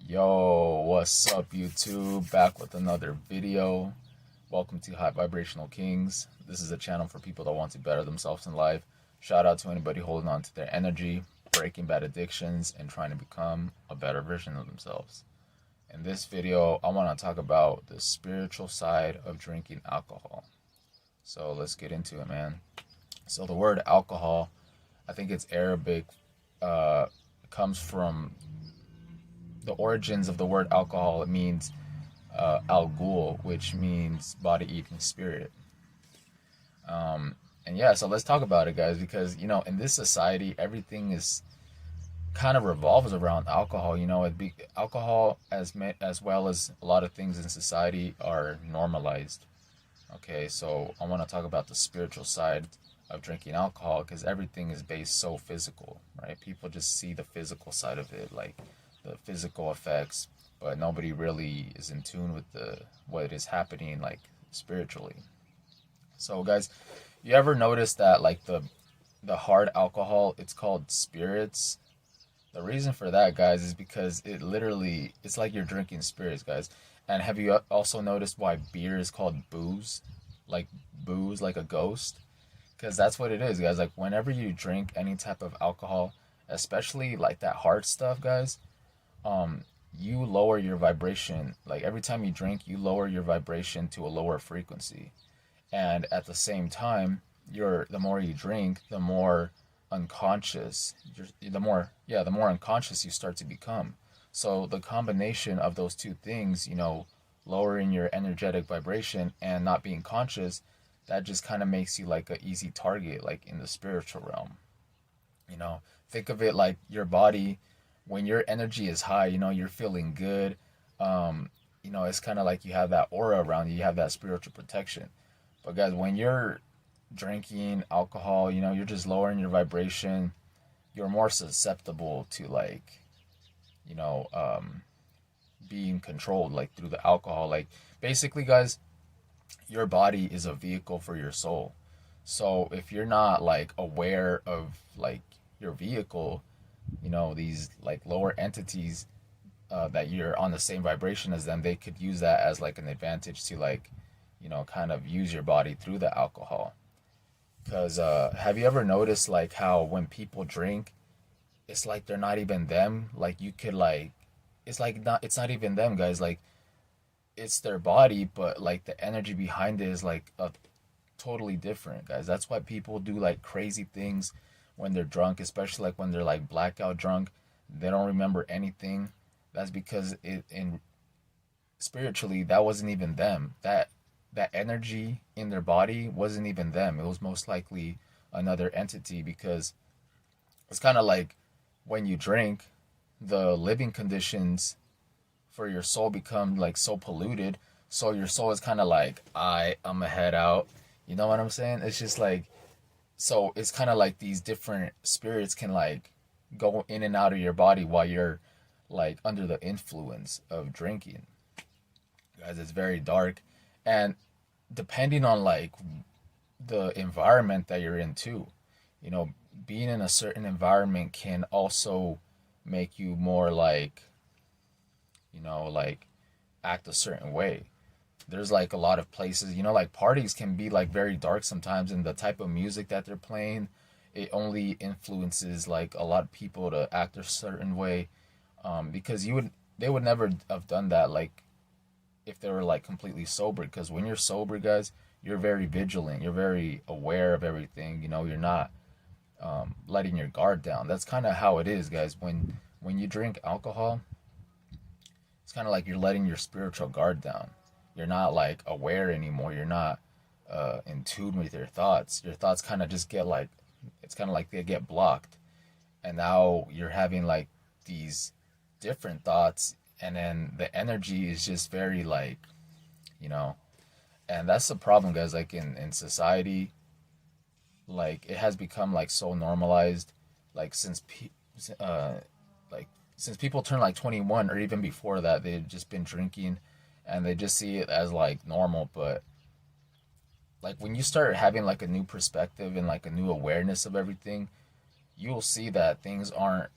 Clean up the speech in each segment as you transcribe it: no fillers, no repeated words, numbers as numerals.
Yo, what's up, YouTube? Back with another video. Welcome to High Vibrational Kings. This is a channel for people that want to better themselves in life. Shout out to anybody holding on to their energy, breaking bad addictions, and trying to become a better version of themselves. In this video, I want to talk about the spiritual side of drinking alcohol. So let's get into it, man. So the word alcohol, I think it's Arabic, comes from the origins of the word alcohol. It means al-ghul, which means body-eating spirit. And yeah, so let's talk about it, guys, because, in this society, everything is kind of revolves around alcohol. Alcohol, as well as a lot of things in society, are normalized. Okay, so I want to talk about the spiritual side of drinking alcohol, because everything is based so physical, right? People just see the physical side of it, like the physical effects, but nobody really is in tune with what is happening, like, spiritually. So, guys, you ever notice that, like, the hard alcohol, it's called spirits? The reason for that, guys, is because it's like you're drinking spirits, guys. And have you also noticed why beer is called booze? Like booze, like a ghost? Because that's what it is, guys. Like, whenever you drink any type of alcohol, especially like that hard stuff, guys, you lower your vibration. Like, every time you drink, you lower your vibration to a lower frequency. And at the same time, the more you drink, the more unconscious, the more unconscious you start to become. So the combination of those two things, lowering your energetic vibration and not being conscious, that just kind of makes you like an easy target, like in the spiritual realm. Think of it like your body. When your energy is high, you're feeling good. It's kind of like you have that aura around you. You have that spiritual protection. But guys, when you're drinking alcohol, you're just lowering your vibration. You're more susceptible to, like, you know, um, being controlled, like, through the alcohol. Like, basically, guys, your body is a vehicle for your soul. So if you're not, like, aware of, like, your vehicle, these, like, lower entities, that you're on the same vibration as them, they could use that as, like, an advantage to, like, kind of use your body through the alcohol. Because have you ever noticed, like, how when people drink, it's like they're not even them? Like, you could, like, it's not even them, guys. Like, it's their body, but, like, the energy behind it is, like, a totally different, guys. That's why people do, like, crazy things when they're drunk, especially, like, when they're, like, blackout drunk. They don't remember anything. That's because spiritually, that wasn't even them. That energy in their body wasn't even them. It was most likely another entity, because it's kind of like when you drink, the living conditions for your soul become, like, so polluted. So your soul is kind of like, I'm a head out. You know what I'm saying? It's just like, so it's kind of like these different spirits can, like, go in and out of your body while you're, like, under the influence of drinking. Guys, it's very dark. And depending on, like, the environment that you're in too, you know being in a certain environment can also make you more, like, like, act a certain way. There's, like, a lot of places, like, parties can be, like, very dark sometimes, and the type of music that they're playing, it only influences, like, a lot of people to act a certain way, because they would never have done that, like, if they were, like, completely sober. Because when you're sober, guys, you're very vigilant, you're very aware of everything. You're not letting your guard down. That's kind of how it is, guys. When you drink alcohol, it's kind of like you're letting your spiritual guard down. You're not, like, aware anymore. You're not in tune with your thoughts. Your thoughts kind of just get, like, it's kind of like they get blocked, and now you're having, like, these different thoughts, and then the energy is just very, like, you know and that's the problem, guys. Like, in society, like, it has become, like, so normalized, like, uh like, since people turn, like, 21, or even before that, they've just been drinking, and they just see it as, like, normal. But, like, when you start having, like, a new perspective and, like, a new awareness of everything, you'll see that things aren't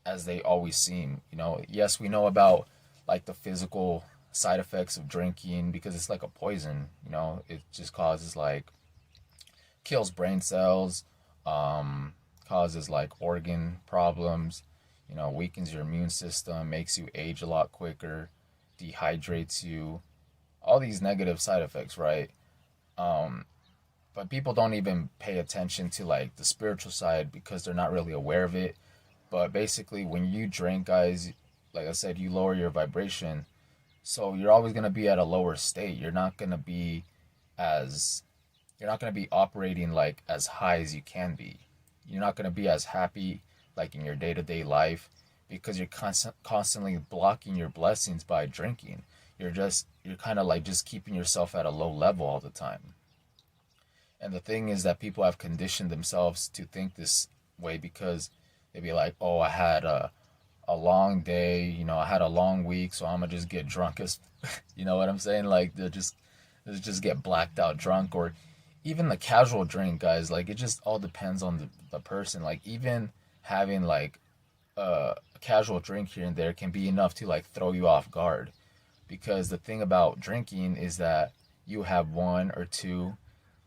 as they always seem. You know, yes, we know about like the physical side effects of drinking because it's like a poison. You know, it just causes like kills brain cells, um, causes like organ problems. You know, weakens your immune system, makes you age a lot quicker, dehydrates you. All these negative side effects, right? Um, but people don't even pay attention to like the spiritual side because they're not really aware of it. But basically, when you drink, guys, like I said, you lower your vibration. So you're always going to be at a lower state. As, you're not going to be operating like as high as you can be. You're not going to be as happy like in your day to day life because you're constantly blocking your blessings by drinking. You're kind of like just keeping yourself at a low level all the time. And the thing is that people have conditioned themselves to think this way because they'd be like, oh, I had a long day, you know, I had a long week, so I'm gonna just get drunk as, you know what I'm saying? Like they'll just get blacked out drunk, or even the casual drink, guys. Like it just all depends on the person. Like even having like a casual drink here and there can be enough to like throw you off guard, because the thing about drinking is that you have one or two,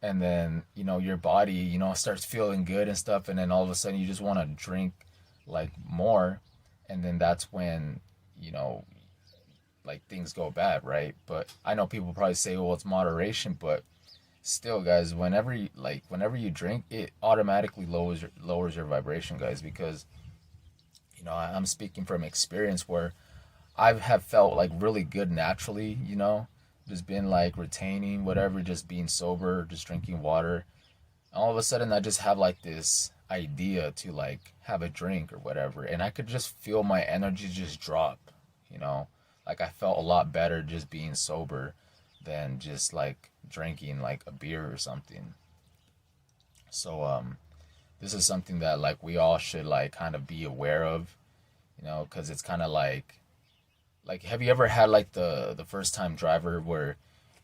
and then you know your body, you know, starts feeling good and stuff, and then all of a sudden you just want to drink like more, and then that's when, you know, like things go bad, right? But I know people probably say, well, it's moderation, but still, guys, whenever you drink, it automatically lowers your vibration, guys, because you know I'm speaking from experience where I have felt like really good naturally, you know, just been like retaining whatever, just being sober, just drinking water. All of a sudden, I just have like this idea to like have a drink or whatever, and I could just feel my energy just drop, you know, like I felt a lot better just being sober than just like drinking like a beer or something. So, this is something that like we all should like kind of be aware of, you know, because it's kind of like have you ever had like the first time driver where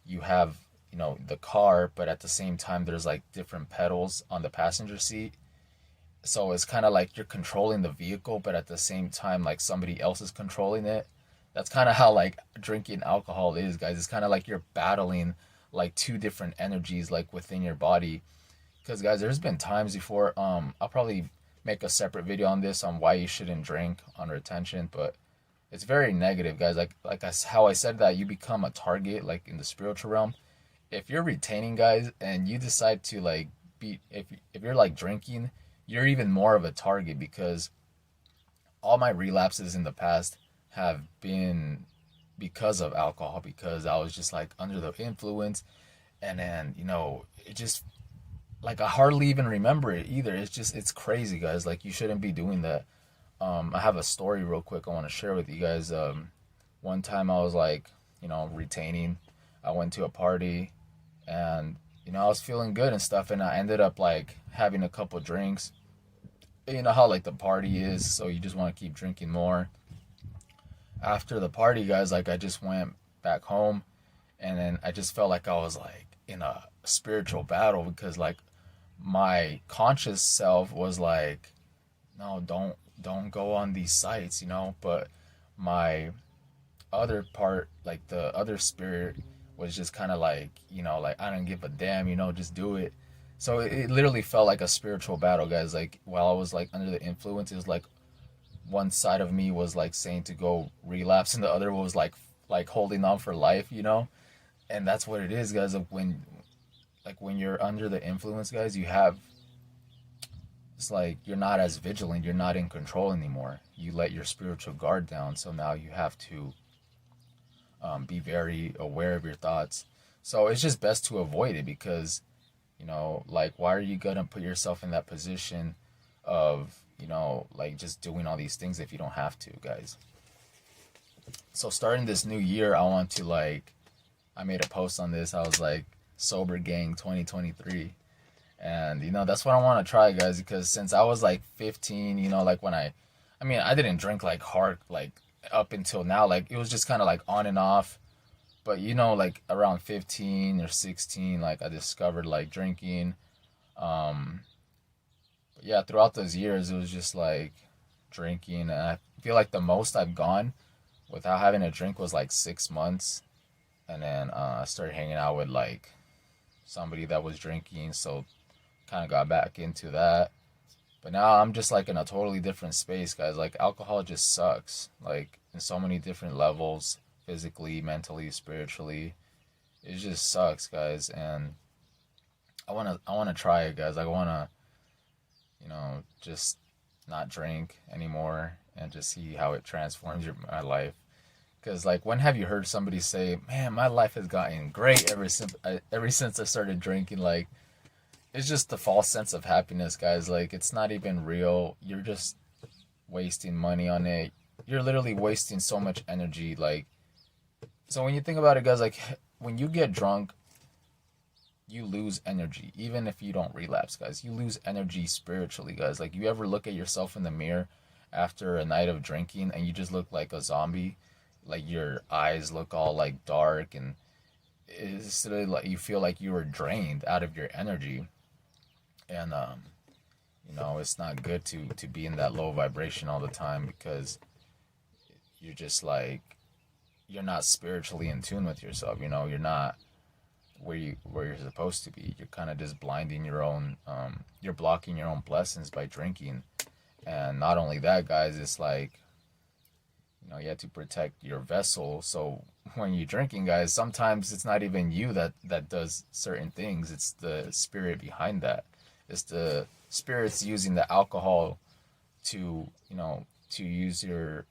you have, you know, the car, but at the same time there's like different pedals on the passenger seat, so it's kind of like you're controlling the vehicle, but at the same time like somebody else is controlling it. That's kind of how like drinking alcohol is, guys. It's kind of like you're battling like two different energies like within your body. Because guys, there's been times before, I'll probably make a separate video on this on why you shouldn't drink on retention, but it's very negative, guys. How I said that you become a target like in the spiritual realm. If you're retaining, guys, and you decide to like be, if you're like drinking, you're even more of a target, because all my relapses in the past have been because of alcohol, because I was just like under the influence, and then you know it just like I hardly even remember it either. It's crazy, guys. Like you shouldn't be doing that. I have a story real quick I want to share with you guys. One time I was like, you know, retaining. I went to a party, and you know I was feeling good and stuff, and I ended up like having a couple drinks. You know how like the party is, so you just want to keep drinking more. After the party, guys, like I just went back home, and then I just felt like I was like in a spiritual battle, because like my conscious self was like, no, don't go on these sites, you know, but my other part, like the other spirit, was just kind of like, you know, like I don't give a damn, you know, just do it. So it literally felt like a spiritual battle, guys. Like while I was like under the influence, it was like one side of me was like saying to go relapse, and the other was like holding on for life, you know. And that's what it is, guys. Like when you're under the influence, guys, you have, it's like you're not as vigilant, you're not in control anymore. You let your spiritual guard down, so now you have to be very aware of your thoughts. So it's just best to avoid it, because you know, like why are you gonna put yourself in that position of, you know, like just doing all these things if you don't have to, guys. So starting this new year, I want to like, I made a post on this. I was like, sober gang 2023. And you know, that's what I want to try, guys, because since I was like 15, you know, like when I mean, I didn't drink like hard like up until now. Like it was just kind of like on and off. But you know, like around 15 or 16, like I discovered like drinking. But yeah, throughout those years, it was just like drinking, and I feel like the most I've gone without having a drink was like 6 months, and then I started hanging out with like somebody that was drinking, so kind of got back into that. But now I'm just like in a totally different space, guys. Like alcohol just sucks, like in so many different levels, physically, mentally, spiritually. It just sucks, guys, and I wanna try it, guys. I wanna, just not drink anymore and just see how it transforms my life. Cause like, when have you heard somebody say, "Man, my life has gotten great ever since I started drinking"? Like, it's just the false sense of happiness, guys. Like, it's not even real. You're just wasting money on it. You're literally wasting so much energy. Like, so when you think about it, guys, like when you get drunk, you lose energy. Even if you don't relapse, guys, you lose energy spiritually, guys. Like, you ever look at yourself in the mirror after a night of drinking and you just look like a zombie? Like, your eyes look all like dark, and it's literally like you feel like you were drained out of your energy. And it's not good to be in that low vibration all the time, because you're just like, you're not spiritually in tune with yourself. You're not where you're supposed to be. You're kind of just blinding your own, you're blocking your own blessings by drinking. And not only that, guys, it's like, you have to protect your vessel. So when you're drinking, guys, sometimes it's not even you that does certain things. It's the spirit behind that. It's the spirits using the alcohol to, to use your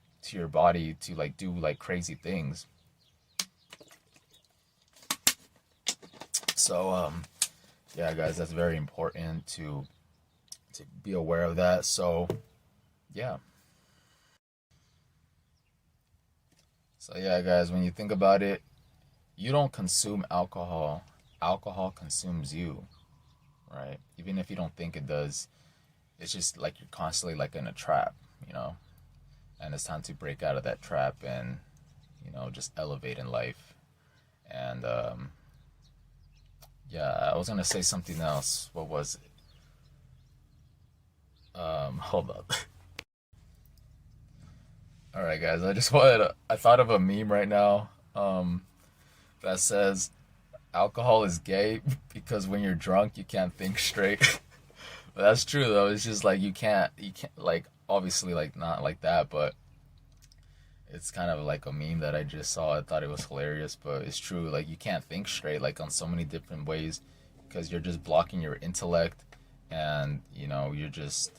body to like do like crazy things. So yeah, guys, that's very important to be aware of that. So yeah. So yeah, guys, when you think about it, you don't consume alcohol. Alcohol consumes you, right? Even if you don't think it does, it's just like you're constantly like in a trap, and it's time to break out of that trap and, just elevate in life. And yeah, I was gonna say something else. What was it? Hold up. All right, guys. I thought of a meme right now. That says alcohol is gay because when you're drunk you can't think straight. But that's true though. It's just like you can't like, obviously like not like that, but it's kind of like a meme that I just saw. I thought it was hilarious, but it's true. Like, you can't think straight like on so many different ways because you're just blocking your intellect, and you're just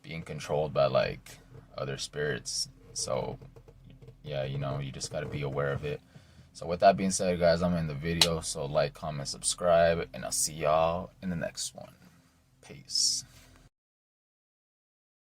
being controlled by like other spirits. So yeah, you just got to be aware of it. So with that being said, guys, I'm in the video, so like, comment, subscribe, and I'll see y'all in the next one. Peace.